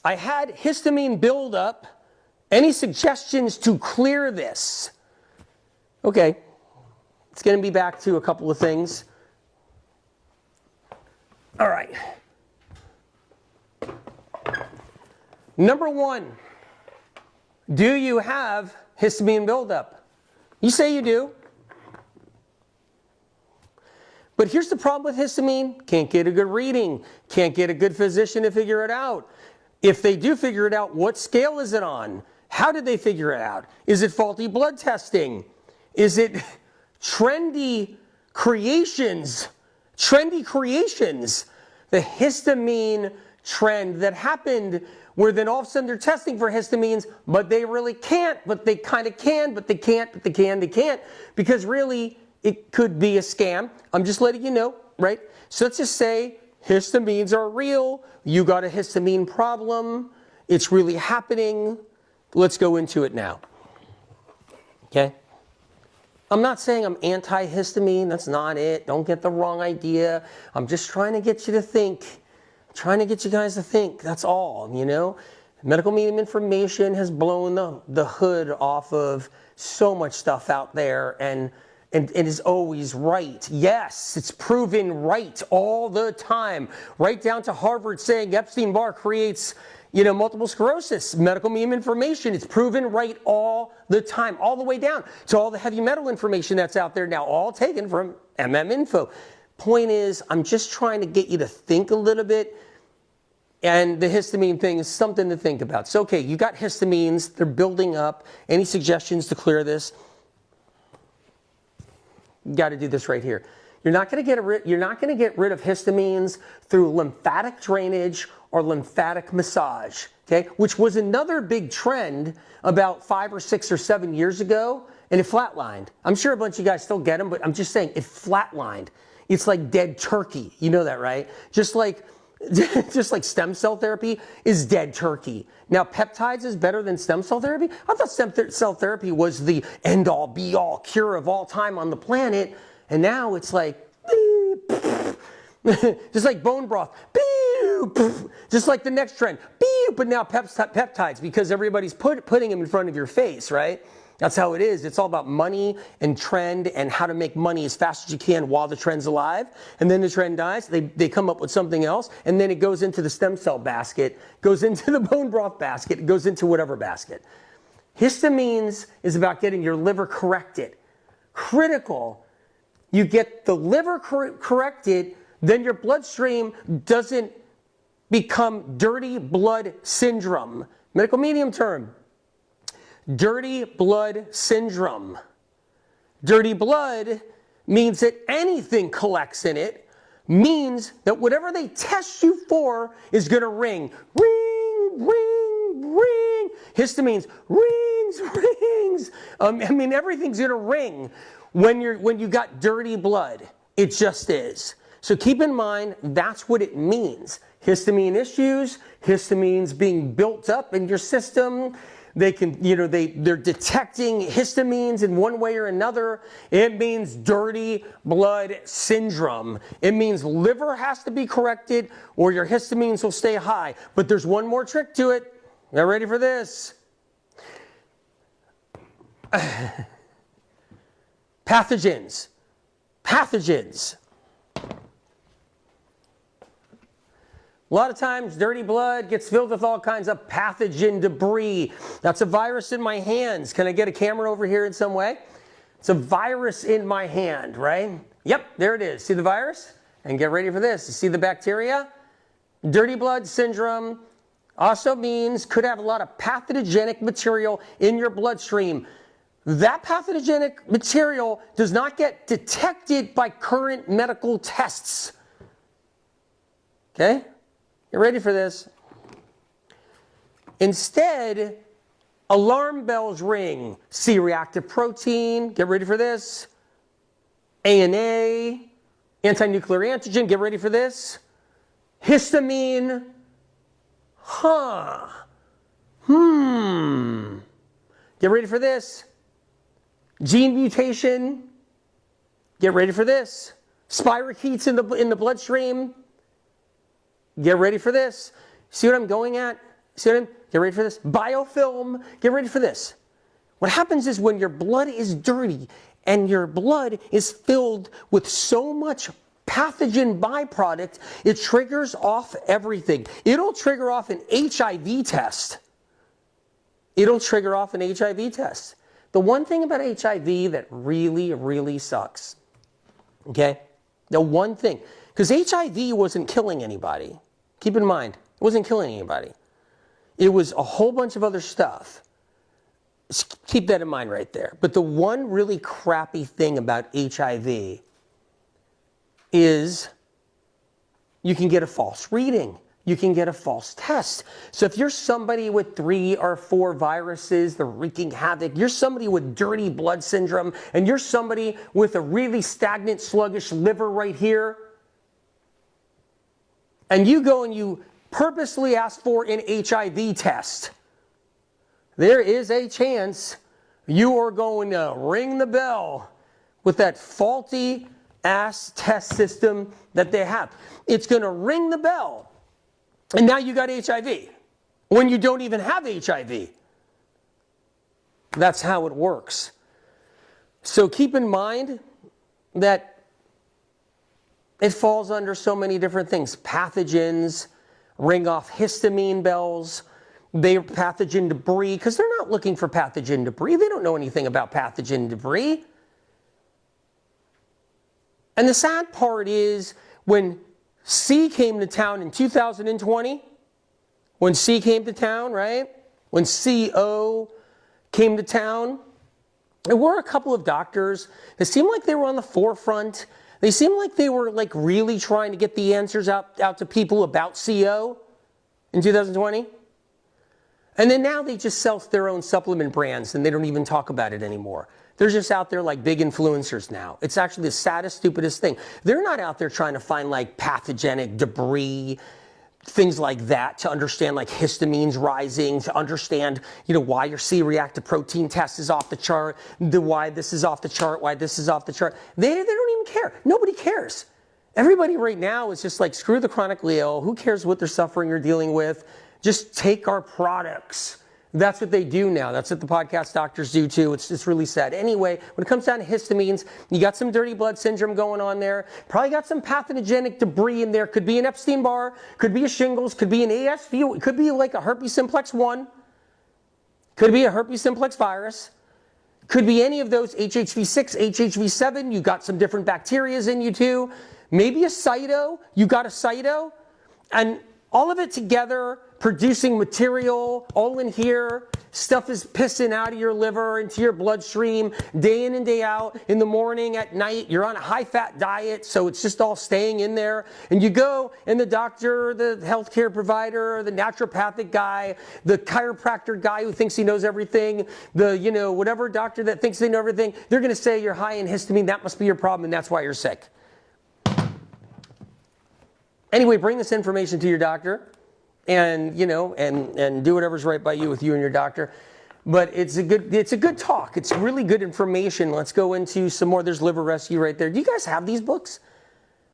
I had histamine buildup. Any suggestions to clear this? Okay, it's going to be back to a couple of things. All right. Number one, do you have histamine buildup? You say you do. But here's the problem with histamine. Can't get a good reading. Can't get a good physician to figure it out. If they do figure it out, what scale is it on? How did they figure it out? Is it faulty blood testing? Is it trendy creations? Trendy creations. The histamine trend that happened where then all of a sudden they're testing for histamines, but they really can't, but they kind of can, but they can't, but they can, they can't. Because really, it could be a scam. I'm just letting you know, right? So let's just say histamines are real. You got a histamine problem. It's really happening. Let's go into it now. Okay? I'm not saying I'm anti-histamine. That's not it. Don't get the wrong idea. I'm just trying to get you to think. I'm trying to get you guys to think. That's all, you know? Medical medium information has blown the hood off of so much stuff out there and is always right. Yes, it's proven right all the time. Right down to Harvard saying Epstein-Barr creates, you know, multiple sclerosis. Medical medium information, it's proven right all the time, all the way down to all the heavy metal information that's out there now, all taken from Info. Point is, I'm just trying to get you to think a little bit, and the histamine thing is something to think about. So, okay, you got histamines, they're building up. Any suggestions to clear this? You got to do this right here. You're not going to get rid of histamines through lymphatic drainage or lymphatic massage, okay? Which was another big trend about 5 or 6 or 7 years ago, and it flatlined. I'm sure a bunch of you guys still get them, but I'm just saying it flatlined. It's like dead turkey. You know that, right? Just like stem cell therapy is dead turkey. Now, peptides is better than stem cell therapy? I thought stem cell therapy was the end-all, be-all cure of all time on the planet, and now it's like, just like bone broth, just like the next trend, but now peptides, because everybody's putting them in front of your face, right? That's how it is. It's all about money and trend and how to make money as fast as you can while the trend's alive. And then the trend dies. They come up with something else. And then it goes into the stem cell basket, goes into the bone broth basket, it goes into whatever basket. Histamines is about getting your liver corrected. Critical. You get the liver corrected, then your bloodstream doesn't become dirty blood syndrome. Medical medium term. Dirty blood syndrome. Dirty blood means that anything collects in it, means that whatever they test you for is going to ring. Ring, ring, ring. Histamines, rings. I mean, everything's going to ring when you got dirty blood. It just is. So keep in mind, that's what it means. Histamine issues, histamines being built up in your system. They can, you know, they're detecting histamines in one way or another. It means dirty blood syndrome. It means liver has to be corrected or your histamines will stay high. But there's one more trick to it. Now, ready for this? Pathogens. A lot of times, dirty blood gets filled with all kinds of pathogen debris. That's a virus in my hands. Can I get a camera over here in some way? It's a virus in my hand, right? Yep, there it is. See the virus? And get ready for this. You see the bacteria? Dirty blood syndrome also means could have a lot of pathogenic material in your bloodstream. That pathogenic material does not get detected by current medical tests. Okay? Get ready for this. Instead, alarm bells ring. C-reactive protein, get ready for this. ANA, anti-nuclear antigen, get ready for this. Histamine, get ready for this. Gene mutation, get ready for this. Spirochetes in the bloodstream, get ready for this. See what I'm going at? See what I mean? Get ready for this. Biofilm. Get ready for this. What happens is when your blood is dirty and your blood is filled with so much pathogen byproduct, it triggers off everything. It'll trigger off an HIV test. It'll trigger off an HIV test. The one thing about HIV that really, really sucks, okay? The one thing, because HIV wasn't killing anybody. Keep in mind, it wasn't killing anybody. It was a whole bunch of other stuff. Keep that in mind right there. But the one really crappy thing about HIV is you can get a false reading. You can get a false test. So if you're somebody with 3 or 4 viruses that are wreaking havoc, you're somebody with dirty blood syndrome, and you're somebody with a really stagnant, sluggish liver right here, and you go and you purposely ask for an HIV test, there is a chance you are going to ring the bell with that faulty ass test system that they have. It's going to ring the bell. And now you got HIV when you don't even have HIV. That's how it works. So keep in mind that it falls under so many different things. Pathogens ring off histamine bells. They're pathogen debris because they're not looking for pathogen debris. They don't know anything about pathogen debris. And the sad part is when C came to town in 2020, when C came to town, right? When CO came to town, there were a couple of doctors that seemed like they were on the forefront. They seemed like they were like really trying to get the answers out to people about CO in 2020. And then now they just sell their own supplement brands and they don't even talk about it anymore. They're just out there like big influencers now. It's actually the saddest, stupidest thing. They're not out there trying to find like pathogenic debris, things like that, to understand like histamines rising, to understand, why your C-reactive protein test is off the chart, why this is off the chart, why this is off the chart. They don't even care. Nobody cares. Everybody right now is just like, screw the chronically ill. Who cares what they're suffering or dealing with? Just take our products. That's what they do now. That's what the podcast doctors do too. It's really sad. Anyway, when it comes down to histamines, you got some dirty blood syndrome going on there. Probably got some pathogenic debris in there. Could be an Epstein-Barr, could be a shingles, could be an ASV, could be like a herpes simplex 1, could be a herpes simplex virus, could be any of those, HHV6, HHV7. You got some different bacterias in you too. Maybe a cyto. You got a cyto, and all of it together, producing material, all in here. Stuff is pissing out of your liver into your bloodstream day in and day out, in the morning, at night. You're on a high-fat diet, so it's just all staying in there. And you go, and the doctor, the healthcare provider, the naturopathic guy, the chiropractor guy who thinks he knows everything, the, whatever doctor that thinks they know everything, they're going to say you're high in histamine, that must be your problem, and that's why you're sick. Anyway, bring this information to your doctor and, and do whatever's right by you with you and your doctor. But it's a good talk. It's really good information. Let's go into some more. There's Liver Rescue right there. Do you guys have these books?